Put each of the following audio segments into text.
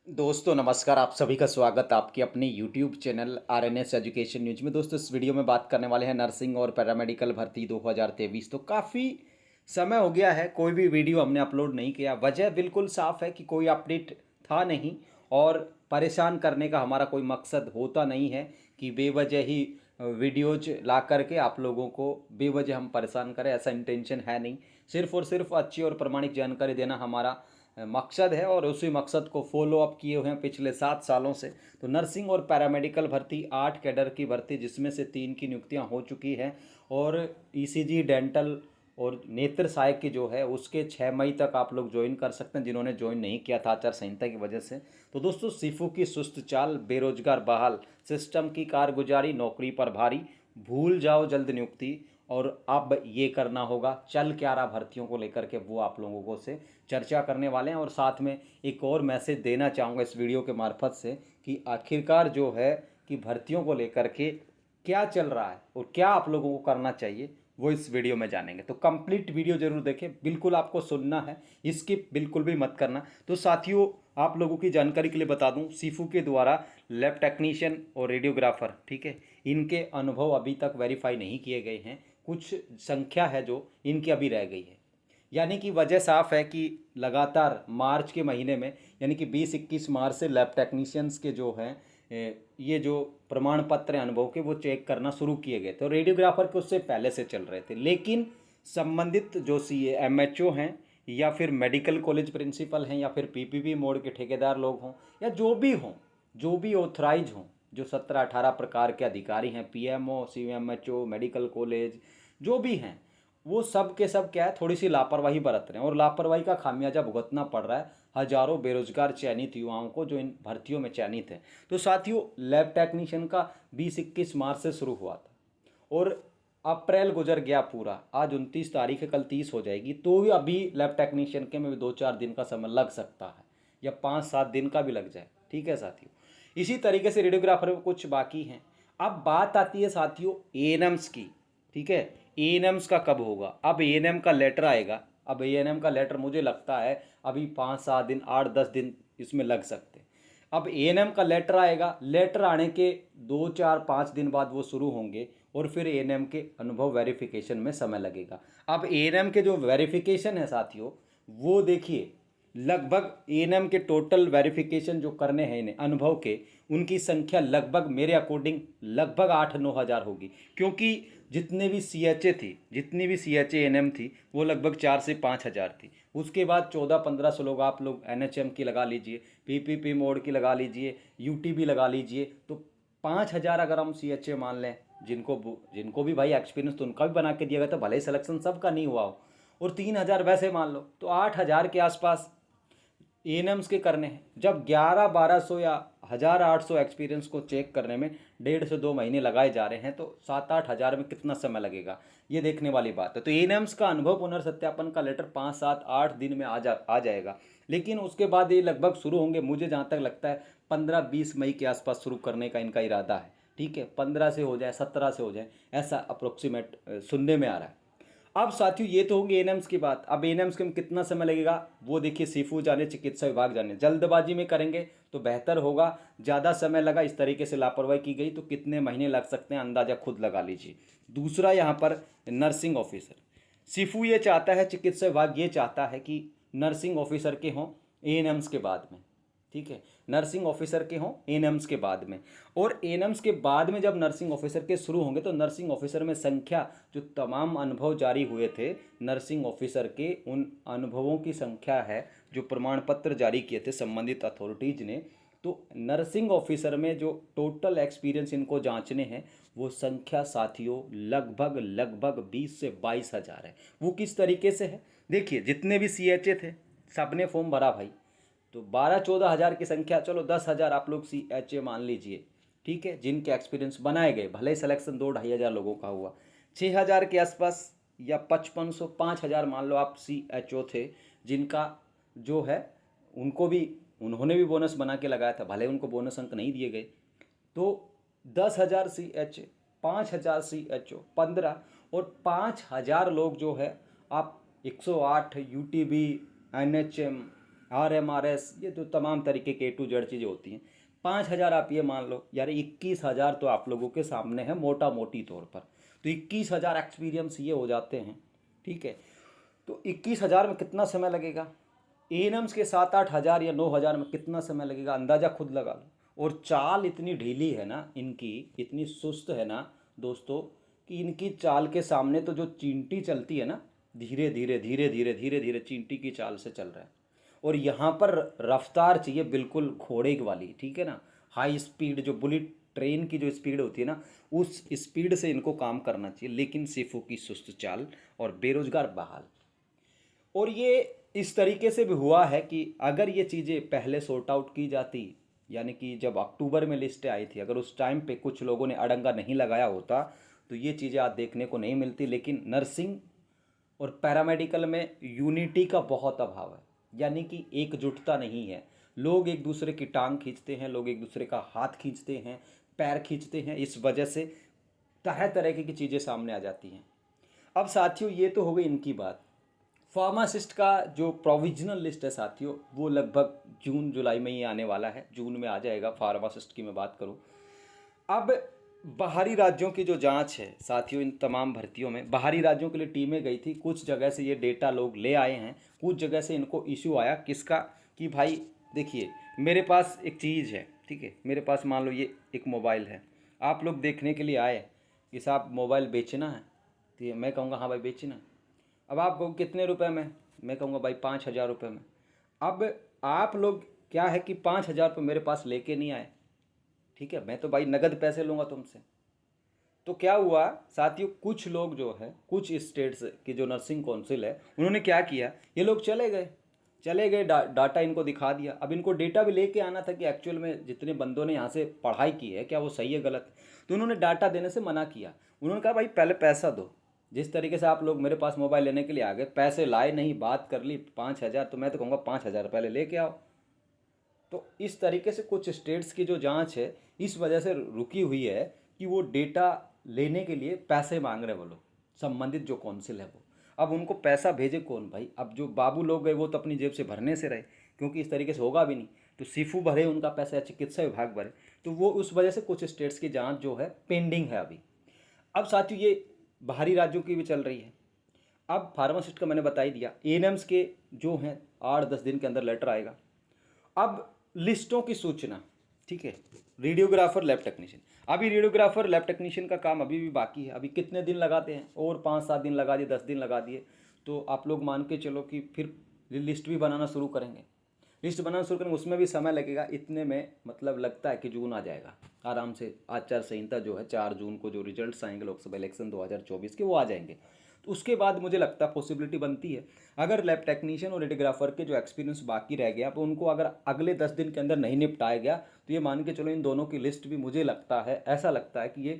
दोस्तों नमस्कार, आप सभी का स्वागत आपके अपने YouTube channel RNS education news में। दोस्तों इस वीडियो में बात करने वाले हैं नर्सिंग और पैरामेडिकल भर्ती 2023। तो काफ़ी समय हो गया है, कोई भी वीडियो हमने अपलोड नहीं किया। वजह बिल्कुल साफ है कि कोई अपडेट था नहीं, और परेशान करने का हमारा कोई मकसद होता नहीं है कि बेवजह ही वीडियोज ला करके आप लोगों को बेवजह हम परेशान करें, ऐसा इंटेंशन है नहीं। सिर्फ और सिर्फ अच्छी और प्रामाणिक जानकारी देना हमारा मकसद है, और उसी मकसद को फॉलो अप किए हुए हैं पिछले 7 सालों से। तो नर्सिंग और पैरामेडिकल भर्ती 8 कैडर की भर्ती, जिसमें से 3 की नियुक्तियां हो चुकी हैं, और ईसीजी डेंटल और नेत्र सहायक की जो है उसके 6 मई तक आप लोग ज्वाइन कर सकते हैं, जिन्होंने ज्वाइन नहीं किया था आचार संहिता की वजह से। तो दोस्तों सीफू की सुस्त चाल, बेरोजगार बहाल, सिस्टम की कारगुजारी, नौकरी पर भारी, भूल जाओ जल्द नियुक्ति, और अब ये करना होगा, चल क्या रहा भर्तियों को लेकर के वो आप लोगों को से चर्चा करने वाले हैं। और साथ में एक और मैसेज देना चाहूँगा इस वीडियो के मार्फत से कि आखिरकार जो है कि भर्तियों को लेकर के क्या चल रहा है और क्या आप लोगों को करना चाहिए, वो इस वीडियो में जानेंगे। तो कंप्लीट वीडियो जरूर देखें, बिल्कुल आपको सुनना है, स्किप बिल्कुल भी मत करना। तो साथियों, आप लोगों की जानकारी के लिए बता दूं, सीफू के द्वारा लैब टेक्नीशियन और रेडियोग्राफर, ठीक है, इनके अनुभव अभी तक वेरीफाई नहीं किए गए हैं। कुछ संख्या है जो इनकी अभी रह गई है, यानी कि वजह साफ है कि लगातार मार्च के महीने में, यानी कि 20-21 मार्च से लैब टेक्नीशियंस के जो हैं ये जो प्रमाण पत्र हैं अनुभव के, वो चेक करना शुरू किए गए थे। और रेडियोग्राफर के उससे पहले से चल रहे थे, लेकिन संबंधित जो एमएचओ हैं, या फिर मेडिकल कॉलेज प्रिंसिपल हैं, या फिर पीपीपी मोड के ठेकेदार लोग हों, या जो भी ऑथराइज हों, जो 17-18 प्रकार के अधिकारी हैं, पीएमओ, सीएमएचओ, मेडिकल कॉलेज, जो भी हैं, वो सब के सब क्या है, थोड़ी सी लापरवाही बरत रहे हैं, और लापरवाही का खामियाजा भुगतना पड़ रहा है हजारों बेरोजगार चयनित युवाओं को जो इन भर्तियों में चयनित हैं। तो साथियों, लैब टेक्नीशियन का 20-21 मार्च से शुरू हुआ था, और अप्रैल गुजर गया पूरा, आज 29 तारीख है, कल 30 हो जाएगी। तो भी अभी लैब टेक्नीशियन के में 2-4 दिन का समय लग सकता है, या 5-7 दिन का भी लग जाए, ठीक है साथियों। इसी तरीके से रेडियोग्राफर में कुछ बाकी हैं। अब बात आती है साथियों एएनएम्स की, ठीक है। एएनएम्स का कब होगा? अब एएनएम का लेटर आएगा। अब एएनएम का लेटर मुझे लगता है अभी 5-7 दिन, 8-10 दिन इसमें लग सकते हैं। अब एएनएम का लेटर आएगा, लेटर आने के 2-4-5 दिन बाद वो शुरू होंगे, और फिर एएनएम के अनुभव वेरिफिकेशन में समय लगेगा। अब एएनएम के जो वेरिफिकेशन है साथियों, वो देखिए, लगभग एएनएम के टोटल वेरिफिकेशन जो करने हैं इन्हें अनुभव के, उनकी संख्या लगभग मेरे अकॉर्डिंग लगभग 8-9 हज़ार होगी, क्योंकि जितनी भी C H A N M थी, वो लगभग 4 से 5 हज़ार थी। उसके बाद 14-1500 लोग आप लोग एन एच एम की लगा लीजिए, पी पी पी मोड की लगा लीजिए, यू टी भी लगा लीजिए, तो 5 हज़ार अगर हम सी एच ए मान लें, जिनको भी भाई एक्सपीरियंस तो उनका भी बना के दिया गया था, भले ही सिलेक्शन सबका नहीं हुआ हो, और 3 हज़ार वैसे मान लो, तो 8 हज़ार के आसपास एएनएम्स के करने हैं। जब 11-1200 या 1800 एक्सपीरियंस को चेक करने में 1.5 से 2 महीने लगाए जा रहे हैं, तो 7-8 हज़ार में कितना समय लगेगा, ये देखने वाली बात है। तो एएनएम्स का अनुभव पुनर्सत्यापन का लेटर 5-7-8 दिन में आ जाएगा, लेकिन उसके बाद ये लगभग शुरू होंगे, मुझे जहाँ तक लगता है 15-20 मई के आसपास शुरू करने का इनका इरादा है, ठीक है। 15 से हो जाए, 17 से हो जाए, ऐसा अप्रोक्सीमेट सुनने में आ रहा है। अब साथियों, ये तो होंगे एएनएम्स की बात। अब एएनएम्स के में कितना समय लगेगा, वो देखिए सीफू जाने, चिकित्सा विभाग जाने। जल्दबाजी में करेंगे तो बेहतर होगा, ज़्यादा समय लगा, इस तरीके से लापरवाही की गई तो कितने महीने लग सकते हैं, अंदाज़ा खुद लगा लीजिए। दूसरा यहाँ पर नर्सिंग ऑफिसर, सीफू ये चाहता है, चिकित्सा विभाग ये चाहता है कि नर्सिंग ऑफिसर के हों एएनएम्स के बाद में, ठीक है, नर्सिंग ऑफिसर के हों एएनएम्स के बाद में। और एएनएम्स के बाद में जब नर्सिंग ऑफिसर के शुरू होंगे, तो नर्सिंग ऑफिसर में संख्या, जो तमाम अनुभव जारी हुए थे नर्सिंग ऑफिसर के, उन अनुभवों की संख्या है, जो प्रमाण पत्र जारी किए थे संबंधित अथॉरिटीज़ ने, तो नर्सिंग ऑफिसर में जो टोटल एक्सपीरियंस इनको जांचने हैं, वो संख्या साथियों लगभग लगभग 20 से 22 हज़ार है। वो किस तरीके से है, देखिए, जितने भी सी एच ए थे सबने फॉर्म भरा भाई, तो 12-14 हज़ार की संख्या, चलो 10 हज़ार आप लोग सी एच ए मान लीजिए, ठीक है, जिनके एक्सपीरियंस बनाए गए, भले ही सिलेक्शन 2-2.5 हज़ार लोगों का हुआ, 6 हज़ार के आसपास, या 5500, 5 हज़ार मान लो आप सी एच ओ थे, जिनका जो है उनको भी, उन्होंने भी बोनस बना के लगाया था, भले उनको बोनस अंक नहीं दिए गए। तो 10 हज़ार सी एच ए, 5 हज़ार सी एच ओ, 15, और 5 हज़ार लोग जो है आप 108 U T B, N H M, RMRS, ये तो तमाम तरीके के A to Z चीज़ें होती हैं। 5,000 आप ये मान लो यार, 21,000 तो आप लोगों के सामने है मोटा मोटी तौर पर। तो 21,000 एक्सपीरियंस ये हो जाते हैं, ठीक है। तो 21,000 में कितना समय लगेगा, एएनएम्स के 7-8 हज़ार या 9,000 में कितना समय लगेगा, अंदाज़ा खुद लगा लो। और चाल इतनी ढीली है ना इनकी, इतनी सुस्त है ना दोस्तों, कि इनकी चाल के सामने तो जो चींटी चलती है ना, धीरे धीरे धीरे धीरे धीरे धीरे चींटी की चाल से चल रहा है। और यहाँ पर रफ्तार चाहिए बिल्कुल घोड़े वाली, ठीक है ना, हाई स्पीड, जो बुलेट ट्रेन की जो स्पीड होती है ना, उस स्पीड से इनको काम करना चाहिए। लेकिन सिफू की सुस्त चाल और बेरोजगार बहाल। और ये इस तरीके से भी हुआ है कि अगर ये चीज़ें पहले सॉर्ट आउट की जाती, यानी कि जब अक्टूबर में लिस्ट आई थी, अगर उस टाइम पे कुछ लोगों ने अड़ंगा नहीं लगाया होता तो ये चीज़ें आज देखने को नहीं मिलती। लेकिन नर्सिंग और पैरामेडिकल में यूनिटी का बहुत अभाव है, यानी कि एकजुटता नहीं है। लोग एक दूसरे की टांग खींचते हैं, लोग एक दूसरे का हाथ खींचते हैं, पैर खींचते हैं। इस वजह से तरह तरह की चीज़ें सामने आ जाती हैं। अब साथियों, ये तो हो गई इनकी बात। फार्मासिस्ट का जो प्रोविजनल लिस्ट है साथियों, वो लगभग जून जुलाई में ही आने वाला है, जून में आ जाएगा फार्मासिस्ट की मैं बात करूं। अब बाहरी राज्यों की जो जांच है साथियों, इन तमाम भर्तियों में बाहरी राज्यों के लिए टीमें गई थी। कुछ जगह से ये डेटा लोग ले आए हैं, कुछ जगह से इनको इशू आया किसका, कि भाई देखिए मेरे पास एक चीज़ है, ठीक है, मेरे पास मान लो ये एक मोबाइल है, आप लोग देखने के लिए आए कि साहब मोबाइल बेचना है, तो मैं कहूँगा हाँ भाई बेचना है। अब आप कहो कितने रुपए में, मैं कहूँगा भाई 5,000 रुपये में। अब आप लोग क्या है कि 5,000 रुपये मेरे पास लेके नहीं आए, ठीक है, मैं तो भाई नगद पैसे लूँगा तुमसे। तो क्या हुआ साथियों, कुछ लोग जो है, कुछ स्टेट्स की जो नर्सिंग काउंसिल है, उन्होंने क्या किया, ये लोग चले गए डाटा इनको दिखा दिया। अब इनको डेटा भी लेके आना था कि एक्चुअल में जितने बंदों ने यहाँ से पढ़ाई की है क्या वो सही है गलत। तो उन्होंने डाटा देने से मना किया। उन्होंने कहा भाई पहले पैसा दो। जिस तरीके से आप लोग मेरे पास मोबाइल लेने के लिए आ गए, पैसे लाए नहीं, बात कर ली 5,000, तो मैं तो कहूँगा 5,000 पहले लेके आओ। तो इस तरीके से कुछ स्टेट्स की जो जांच है इस वजह से रुकी हुई है कि वो डेटा लेने के लिए पैसे मांग रहे हैं वो लोग, संबंधित जो काउंसिल है वो। अब उनको पैसा भेजे कौन भाई, अब जो बाबू लोग गए वो तो अपनी जेब से भरने से रहे, क्योंकि इस तरीके से होगा भी नहीं। तो सिफू भरे उनका पैसा या चिकित्सा विभाग भरे, तो वो उस वजह से कुछ स्टेट्स की जाँच जो है पेंडिंग है अभी। अब साथियों ये बाहरी राज्यों की भी चल रही है। अब फार्मासिस्ट का मैंने बता ही दिया, एएनएम्स के जो हैं 8-10 दिन के अंदर लेटर आएगा। अब लिस्टों की सूचना, ठीक है, रेडियोग्राफर लैब टेक्नीशियन, अभी रेडियोग्राफर लैब टेक्नीशियन का काम अभी भी बाकी है। अभी कितने दिन लगाते हैं, और 5-7 दिन लगा दिए, 10 दिन लगा दिए, तो आप लोग मान के चलो कि फिर लिस्ट भी बनाना शुरू करेंगे। लिस्ट बनाना शुरू करेंगे, उसमें भी समय लगेगा। इतने में मतलब लगता है कि जून आ जाएगा आराम से। आचार संहिता जो है 4 जून को जो रिजल्ट्स आएंगे लोकसभा इलेक्शन 2024 के, वो आ जाएंगे। तो उसके बाद मुझे लगता है पॉसिबिलिटी बनती है, अगर लैब टेक्नीशियन और रेडियोग्राफर के जो एक्सपीरियंस बाकी रह गया तो उनको अगर अगले 10 दिन के अंदर नहीं निपटाया गया, तो ये मान के चलो इन दोनों की लिस्ट भी, मुझे लगता है, ऐसा लगता है कि ये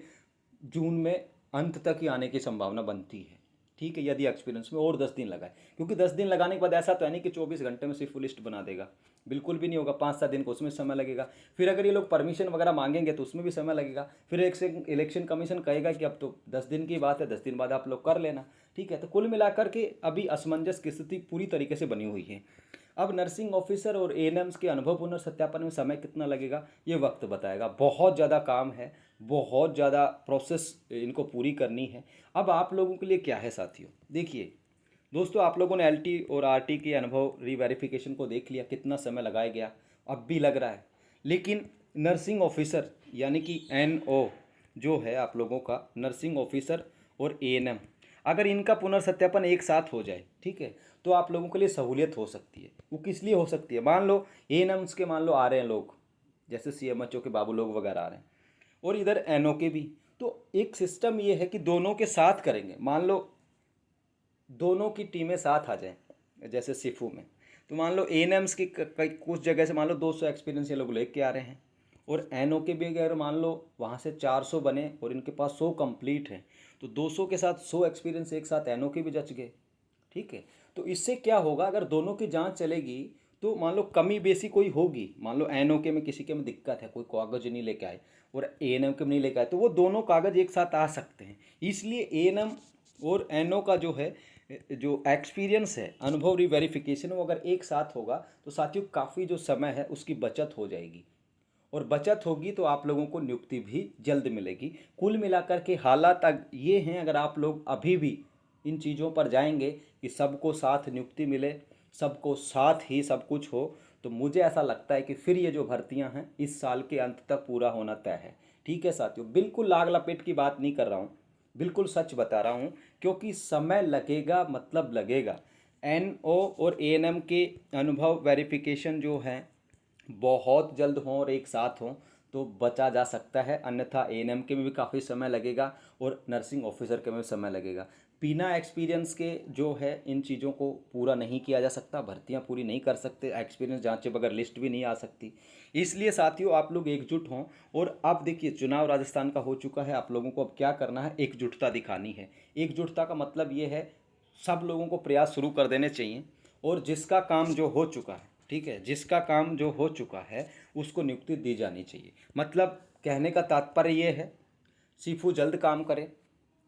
जून में अंत तक ही आने की संभावना बनती है, ठीक है, यदि एक्सपीरियंस में और 10 दिन लगाए। क्योंकि 10 दिन लगाने के बाद ऐसा तो है नहीं कि 24 घंटे में सिर्फ लिस्ट बना देगा, बिल्कुल भी नहीं होगा। 5-7 दिन को उसमें समय लगेगा। फिर अगर ये लोग परमिशन वगैरह मांगेंगे तो उसमें भी समय लगेगा। फिर एक से इलेक्शन कमीशन कहेगा कि अब तो 10 दिन की बात है, 10 दिन बाद आप लोग कर लेना, ठीक है। तो कुल मिलाकर के अभी असमंजस की स्थिति पूरी तरीके से बनी हुई है। अब नर्सिंग ऑफिसर और एएनएम्स के अनुभव पुनर्सत्यापन में समय कितना लगेगा ये वक्त बताएगा। बहुत ज़्यादा काम है, बहुत ज़्यादा प्रोसेस इनको पूरी करनी है। अब आप लोगों के लिए क्या है साथियों, देखिए दोस्तों, आप लोगों ने एलटी और आरटी के अनुभव रीवेरिफिकेशन को देख लिया, कितना समय लगाया गया, अब भी लग रहा है। लेकिन नर्सिंग ऑफिसर यानी कि एनओ जो है आप लोगों का, नर्सिंग ऑफिसर और एएनएम, अगर इनका पुनर्सत्यापन एक साथ हो जाए, ठीक है, तो आप लोगों के लिए सहूलियत हो सकती है। वो किस लिए हो सकती है, मान लो एएनएम्स के मान लो आ रहे हैं लोग, जैसे सीएमएचओ के बाबू लोग वगैरह आ रहे हैं, और इधर एनओ के भी, तो एक सिस्टम ये है कि दोनों के साथ करेंगे। मान लो दोनों की टीमें साथ आ जाएं, जैसे सिफू में, तो मान लो एएनएम्स की कई कुछ जगह से मान लो 200 एक्सपीरियंस ये लोग लेके आ रहे हैं, और एनओ के भी अगर मान लो वहाँ से 400 बने और इनके पास 100 कंप्लीट है, तो 200 के साथ 100 एक्सपीरियंस एक साथ एनओ के भी जच गए, ठीक है। तो इससे क्या होगा, अगर दोनों की जांच चलेगी तो मान लो कमी बेसी कोई होगी, मान लो एनओ के में किसी के में दिक्कत है, कोई कागज नहीं लेके आए और एएनएम के में नहीं लेके आए, तो वो दोनों कागज एक साथ आ सकते हैं। इसलिए एएनएम और एनओ का जो है जो एक्सपीरियंस है, अनुभव रीवेरिफिकेशन, वो अगर एक साथ होगा तो साथियों काफ़ी जो समय है उसकी बचत हो जाएगी, और बचत होगी तो आप लोगों को नियुक्ति भी जल्द मिलेगी। कुल मिलाकर के हालात ये हैं, अगर आप लोग अभी भी इन चीज़ों पर जाएंगे कि सबको साथ नियुक्ति मिले, सबको साथ ही सब कुछ हो, तो मुझे ऐसा लगता है कि फिर ये जो भर्तियां हैं इस साल के अंत तक पूरा होना तय है। ठीक है साथियों, बिल्कुल लाग लपेट की बात नहीं कर रहा हूँ, बिल्कुल सच बता रहा हूँ, क्योंकि समय लगेगा, मतलब लगेगा। एनओ और एएनएम के अनुभव वेरिफिकेशन जो है बहुत जल्द हों और एक साथ हों तो बचा जा सकता है, अन्यथा एएनएम के में भी काफ़ी समय लगेगा और नर्सिंग ऑफिसर के में भी समय लगेगा। बिना एक्सपीरियंस के जो है इन चीज़ों को पूरा नहीं किया जा सकता, भर्तियां पूरी नहीं कर सकते, एक्सपीरियंस जांचे बगैर लिस्ट भी नहीं आ सकती। इसलिए साथियों आप लोग एकजुट हों। और अब देखिए चुनाव राजस्थान का हो चुका है, आप लोगों को अब क्या करना है, एकजुटता दिखानी है। एकजुटता का मतलब ये है सब लोगों को प्रयास शुरू कर देने चाहिए, और जिसका काम जो हो चुका है, ठीक है, जिसका काम जो हो चुका है उसको नियुक्ति दी जानी चाहिए। मतलब कहने का तात्पर्य ये है, सीफू जल्द काम करे,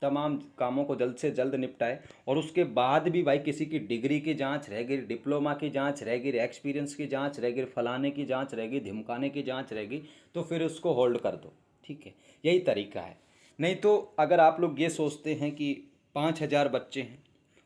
तमाम कामों को जल्द से जल्द निपटाए, और उसके बाद भी भाई किसी की डिग्री की जांच रह गई, डिप्लोमा की जांच रह गई, एक्सपीरियंस की जांच रह गई, फलाने की जांच रह गई, धमकाने की जांच रह गई, तो फिर उसको होल्ड कर दो। ठीक है, यही तरीका है। नहीं तो अगर आप लोग ये सोचते हैं कि 5,000 बच्चे हैं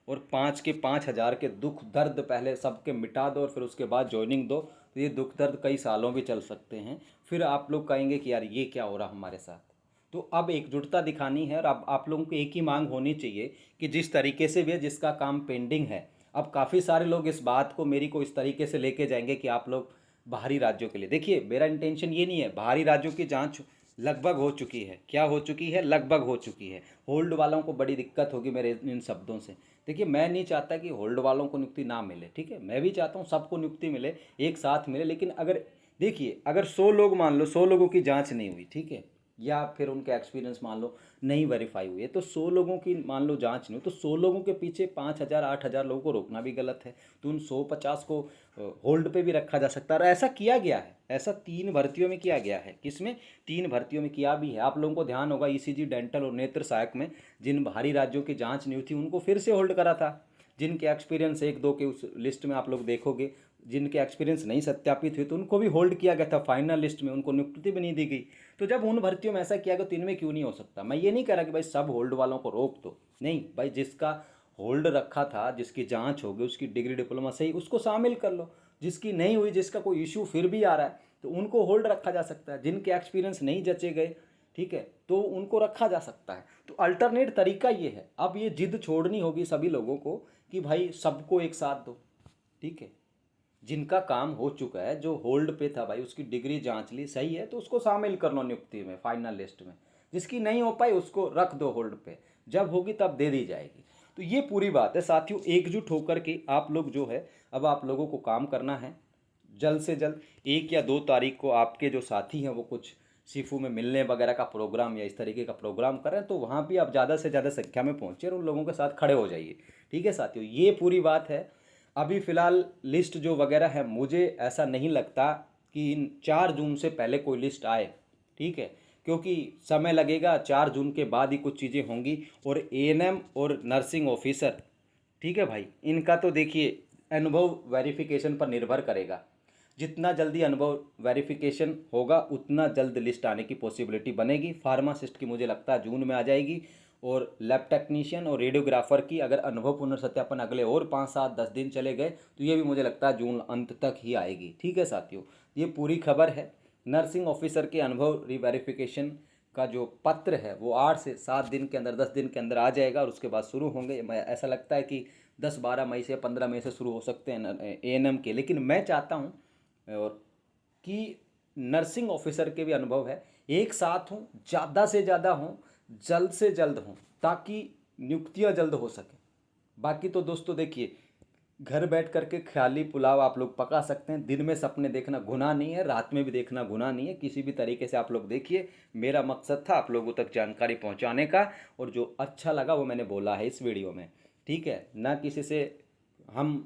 और 5,000 के दुख दर्द पहले सबके मिटा दो और फिर उसके बाद ज्वाइनिंग दो, तो ये दुख दर्द कई सालों भी चल सकते हैं। फिर आप लोग कहेंगे कि यार ये क्या हो रहा हमारे साथ। तो अब एकजुटता दिखानी है, और अब आप लोगों को एक ही मांग होनी चाहिए कि जिस तरीके से भी है, जिसका काम पेंडिंग है, अब काफ़ी सारे लोग इस बात को मेरी को इस तरीके से लेके जाएंगे कि आप लोग बाहरी राज्यों के लिए, देखिए मेरा इंटेंशन ये नहीं है, बाहरी राज्यों की जांच लगभग हो चुकी है। क्या हो चुकी है? लगभग हो चुकी है। होल्ड वालों को बड़ी दिक्कत होगी मेरे इन शब्दों से। देखिए मैं नहीं चाहता कि होल्ड वालों को नियुक्ति ना मिले, ठीक है, मैं भी चाहता हूँ सबको नियुक्ति मिले, एक साथ मिले, लेकिन अगर देखिए अगर 100 लोग, मान लो 100 लोगों की जांच नहीं हुई, ठीक है, या फिर उनके एक्सपीरियंस मान लो नहीं वेरीफाई हुई है, तो 100 लोगों की मान लो जांच नहीं हुई, तो 100 लोगों के पीछे 5,000 8,000 लोगों को रोकना भी गलत है। तो उन 150 को होल्ड पे भी रखा जा सकता है, और ऐसा किया गया है, ऐसा 3 भर्तियों में किया गया है। किसमें? 3 भर्तियों में किया भी है। आप लोगों को ध्यान होगा ईसीजी, डेंटल और नेत्र सहायक में जिन बाहरी राज्यों की जांच नहीं हुई थी उनको फिर से होल्ड करा था। जिनके एक्सपीरियंस 1-2 के उस लिस्ट में आप लोग देखोगे, जिनके एक्सपीरियंस नहीं सत्यापित हुए तो उनको भी होल्ड किया गया था, फाइनल लिस्ट में उनको नियुक्ति भी नहीं दी गई। तो जब उन भर्तियों में ऐसा किया गया तो इनमें क्यों नहीं हो सकता? मैं ये नहीं कह रहा कि भाई सब होल्ड वालों को रोक दो, नहीं भाई, जिसका होल्ड रखा था, जिसकी जांच होगी, उसकी डिग्री डिप्लोमा सही, उसको शामिल कर लो। जिसकी नहीं हुई, जिसका कोई इशू फिर भी आ रहा है, तो उनको होल्ड रखा जा सकता है। जिनके एक्सपीरियंस नहीं जचे गए, ठीक है, तो उनको रखा जा सकता है। तो अल्टरनेट तरीका ये है। अब ये जिद छोड़नी होगी सभी लोगों को कि भाई सबको एक साथ दो, ठीक है। जिनका काम हो चुका है, जो होल्ड पे था भाई, उसकी डिग्री जांच ली, सही है, तो उसको शामिल कर लो नियुक्ति में, फाइनल लिस्ट में। जिसकी नहीं हो पाई उसको रख दो होल्ड पे, जब होगी तब दे दी जाएगी। तो ये पूरी बात है साथियों, एकजुट होकर के आप लोग जो है, अब आप लोगों को काम करना है। जल्द से जल्द 1 या 2 तारीख को आपके जो साथी हैं वो कुछ सीफू में मिलने वगैरह का प्रोग्राम या इस तरीके का प्रोग्राम करें, तो वहाँ भी आप ज़्यादा से ज़्यादा संख्या में पहुँचे और उन लोगों के साथ खड़े हो जाइए। ठीक है साथियों, ये पूरी बात है। अभी फ़िलहाल लिस्ट जो वगैरह है, मुझे ऐसा नहीं लगता कि इन 4 जून से पहले कोई लिस्ट आए, ठीक है, क्योंकि समय लगेगा। 4 जून के बाद ही कुछ चीज़ें होंगी। और एएनएम और नर्सिंग ऑफिसर, ठीक है भाई, इनका तो देखिए अनुभव वेरिफिकेशन पर निर्भर करेगा। जितना जल्दी अनुभव वेरिफिकेशन होगा उतना जल्द लिस्ट आने की पॉसिबिलिटी बनेगी। फार्मासिस्ट की मुझे लगता है जून में आ जाएगी, और लैब टेक्नीशियन और रेडियोग्राफर की अगर अनुभव पुनर्सत्यापन अगले और 5-7-10 दिन चले गए तो ये भी मुझे लगता है जून अंत तक ही आएगी। ठीक है साथियों, ये पूरी खबर है। नर्सिंग ऑफिसर के अनुभव रीवेरिफिकेशन का जो पत्र है वो 8 से 7 दिन के अंदर, 10 दिन के अंदर आ जाएगा, और उसके बाद शुरू होंगे। ऐसा लगता है कि 10-12 मई से 15 मई से शुरू हो सकते हैं एएनएम के। लेकिन मैं चाहता हूँ और कि नर्सिंग ऑफिसर के भी अनुभव है एक साथ हों, ज़्यादा से ज़्यादा हों, जल्द से जल्द हों, ताकि नियुक्तियां जल्द हो सकें। बाकी तो दोस्तों देखिए, घर बैठ करके ख्याली पुलाव आप लोग पका सकते हैं। दिन में सपने देखना गुनाह नहीं है, रात में भी देखना गुनाह नहीं है। किसी भी तरीके से आप लोग देखिए। मेरा मकसद था आप लोगों तक जानकारी पहुंचाने का, और जो अच्छा लगा वो मैंने बोला है इस वीडियो में, ठीक है। ना किसी से हम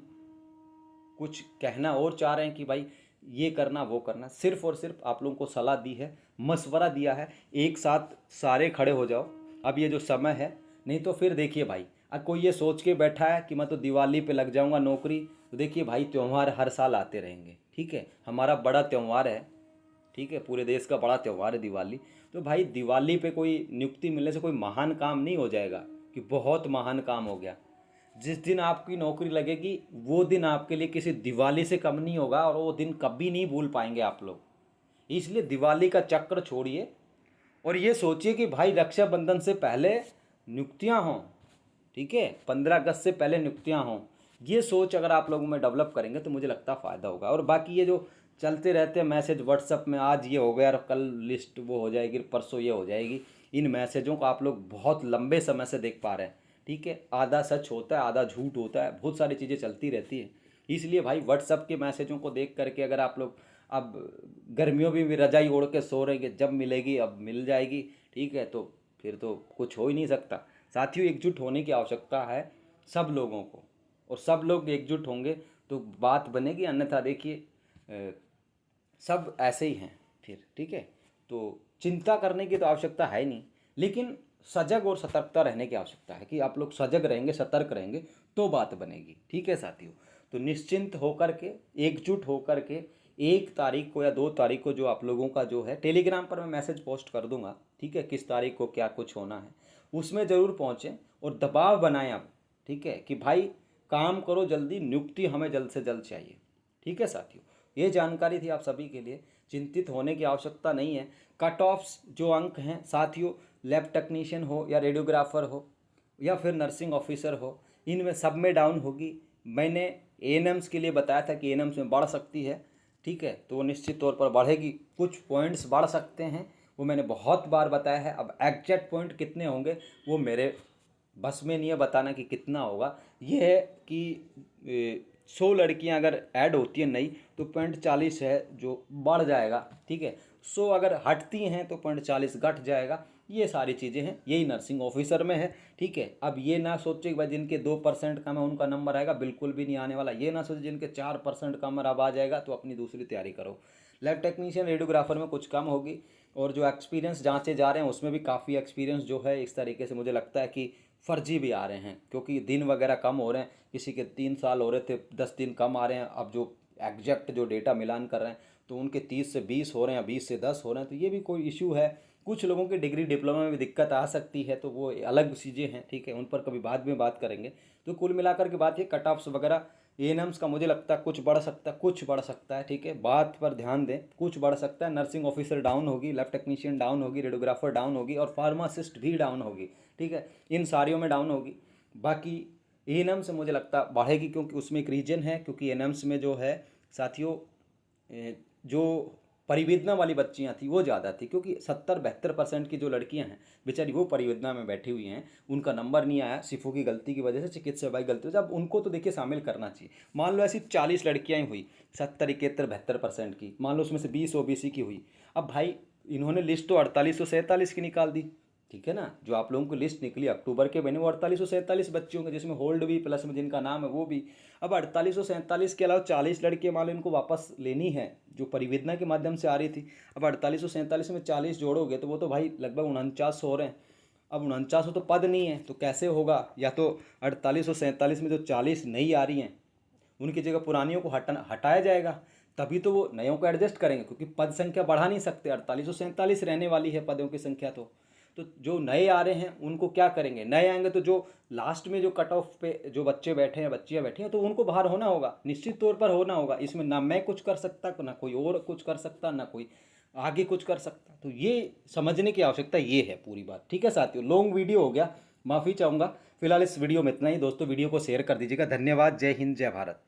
कुछ कहना और चाह रहे हैं कि भाई ये करना वो करना, सिर्फ और सिर्फ आप लोगों को सलाह दी है, मशवरा दिया है, एक साथ सारे खड़े हो जाओ। अब ये जो समय है, नहीं तो फिर देखिए भाई, कोई ये सोच के बैठा है कि मैं तो दिवाली पे लग जाऊंगा नौकरी, तो देखिए भाई त्यौहार हर साल आते रहेंगे, ठीक है, हमारा बड़ा त्यौहार है, ठीक है, पूरे देश का बड़ा त्यौहार है दिवाली। तो भाई दिवाली पे कोई नियुक्ति मिलने से कोई महान काम नहीं हो जाएगा कि बहुत महान काम हो गया। जिस दिन आपकी नौकरी लगेगी वो दिन आपके लिए किसी दिवाली से कम नहीं होगा, और वो दिन कभी नहीं भूल पाएंगे आप लोग। इसलिए दिवाली का चक्र छोड़िए और ये सोचिए कि भाई रक्षाबंधन से पहले नियुक्तियां हों, ठीक है, 15 अगस्त से पहले नियुक्तियां हों। ये सोच अगर आप लोगों में डेवलप करेंगे तो मुझे लगता है फ़ायदा होगा। और बाकी ये जो चलते रहते हैं मैसेज व्हाट्सअप में, आज ये हो गया और कल लिस्ट वो हो जाएगी, परसों ये हो जाएगी, इन मैसेजों को आप लोग बहुत लंबे समय से देख पा रहे हैं, ठीक है, आधा सच होता है आधा झूठ होता है, बहुत सारी चीज़ें चलती रहती है। इसलिए भाई व्हाट्सअप के मैसेजों को देख करके अगर आप लोग, अब गर्मियों में भी रजाई ओढ़ के सो रहे हैं कि जब मिलेगी अब मिल जाएगी, ठीक है, तो फिर तो कुछ हो ही नहीं सकता। साथियों, एकजुट होने की आवश्यकता है सब लोगों को, और सब लोग एकजुट होंगे तो बात बनेगी, अन्यथा देखिए सब ऐसे ही हैं फिर, ठीक है। तो चिंता करने की तो आवश्यकता है नहीं, लेकिन सजग और सतर्कता रहने की आवश्यकता है कि आप लोग सजग रहेंगे, सतर्क रहेंगे तो बात बनेगी, ठीक है साथियों। तो निश्चिंत होकर के, एकजुट होकर के 1 तारीख को या 2 तारीख को जो आप लोगों का जो है, टेलीग्राम पर मैं मैसेज पोस्ट कर दूंगा, ठीक है, किस तारीख को क्या कुछ होना है, उसमें ज़रूर पहुँचें और दबाव बनाएं अब, ठीक है, कि भाई काम करो जल्दी, नियुक्ति हमें जल्द से जल्द चाहिए, ठीक है साथियों। ये जानकारी थी आप सभी के लिए, चिंतित होने की आवश्यकता नहीं है। कट ऑफ्स जो अंक हैं साथियों, लैब टेक्नीशियन हो या रेडियोग्राफर हो या फिर नर्सिंग ऑफिसर हो, इनमें सब में डाउन होगी। मैंने एएनएम्स के लिए बताया था कि एएनएम्स में बढ़ सकती है, ठीक है, तो वो निश्चित तौर पर बढ़ेगी, कुछ पॉइंट्स बढ़ सकते हैं, वो मैंने बहुत बार बताया है। अब एग्जैक्ट पॉइंट कितने होंगे वो मेरे बस में नहीं है बताना कि कितना होगा। ये है कि 100 लड़कियां अगर ऐड होती हैं नई तो 0.40 है जो बढ़ जाएगा, ठीक है, 100 अगर हटती हैं तो 0.40 घट जाएगा। ये सारी चीज़ें हैं, यही नर्सिंग ऑफिसर में है, ठीक है। अब ये ना सोचे कि भाई जिनके 2% कम है उनका नंबर आएगा, बिल्कुल भी नहीं आने वाला। ये ना सोचे जिनके 4% कम है अब आ जाएगा, तो अपनी दूसरी तैयारी करो। लैब टेक्नीशियन रेडियोग्राफर में कुछ कम होगी, और जो एक्सपीरियंस जांचे जा रहे हैं उसमें भी काफ़ी एक्सपीरियंस जो है इस तरीके से मुझे लगता है कि फर्जी भी आ रहे हैं, क्योंकि दिन वगैरह कम हो रहे हैं, किसी के 3 साल हो रहे थे 10 दिन कम आ रहे हैं। अब जो एग्जैक्ट जो डेटा मिलान कर रहे हैं तो उनके 30 से 20 हो रहे हैं, 20 से 10 हो रहे हैं, तो ये भी कोई इशू है। कुछ लोगों की डिग्री डिप्लोमा में भी दिक्कत आ सकती है, तो वो अलग चीज़ें हैं, ठीक है, उन पर कभी बाद में बात करेंगे। तो कुल मिलाकर के बात ये, कट ऑफ्स वगैरह एएनएम्स का मुझे लगता है कुछ बढ़ सकता है, कुछ बढ़ सकता है, ठीक है, बात पर ध्यान दें, कुछ बढ़ सकता है। नर्सिंग ऑफिसर डाउन होगी, लैब टेक्नीशियन डाउन होगी, रेडियोग्राफर डाउन होगी, और फार्मासिस्ट भी डाउन होगी, ठीक है, इन सारियों में डाउन होगी। बाकी एएनएम से मुझे लगता बढ़ेगी, क्योंकि उसमें एक रीजन है, क्योंकि एएनएम्स में जो है साथियों जो परिवेदना वाली बच्चियां थी वो ज़्यादा थी, क्योंकि 70-72% की जो लड़कियां हैं बेचारी वो परिवेदना में बैठी हुई हैं, उनका नंबर नहीं आया सिफो की गलती की वजह से, चिकित्सा विभाग की गलती वजह से। अब उनको तो देखिए शामिल करना चाहिए। मान लो ऐसी 40 लड़कियाँ हुई, 70, 71, 72% की, मान लो उसमें से 20 ओबीसी की हुई। अब भाई इन्होंने लिस्ट तो 4847 की निकाल दी, ठीक है ना, जो आप लोगों की लिस्ट निकली अक्टूबर के महीने, वो 4847 बच्चियों के, जिसमें होल्ड भी प्लस में जिनका नाम है वो भी। अब 4847 के अलावा 40 लड़कियां मान लो इनको वापस लेनी है जो परिवेदना के माध्यम से आ रही थी। अब 4847 में 40 जोड़ोगे तो वो तो भाई लगभग 49 हो रहे हैं। अब 49 तो पद नहीं है, तो कैसे होगा? या तो 4847 में जो 40 नई आ रही हैं उनकी जगह पुरानियों को हटाया जाएगा, तभी तो वो नयों को एडजस्ट करेंगे, क्योंकि पद संख्या बढ़ा नहीं सकते, 4847 रहने वाली है पदों की संख्या। तो जो नए आ रहे हैं उनको क्या करेंगे? नए आएंगे तो जो लास्ट में जो कट ऑफ पे जो बच्चे बैठे हैं, बच्चियां बैठी हैं, तो उनको बाहर होना होगा, निश्चित तौर पर होना होगा। इसमें ना मैं कुछ कर सकता, ना कोई और कुछ कर सकता, ना कोई आगे कुछ कर सकता। तो ये समझने की आवश्यकता ये है पूरी बात, ठीक है साथियों। लॉन्ग वीडियो हो गया, माफ़ी चाहूँगा। फिलहाल इस वीडियो में इतना ही दोस्तों, वीडियो को शेयर कर दीजिएगा। धन्यवाद। जय हिंद, जय भारत।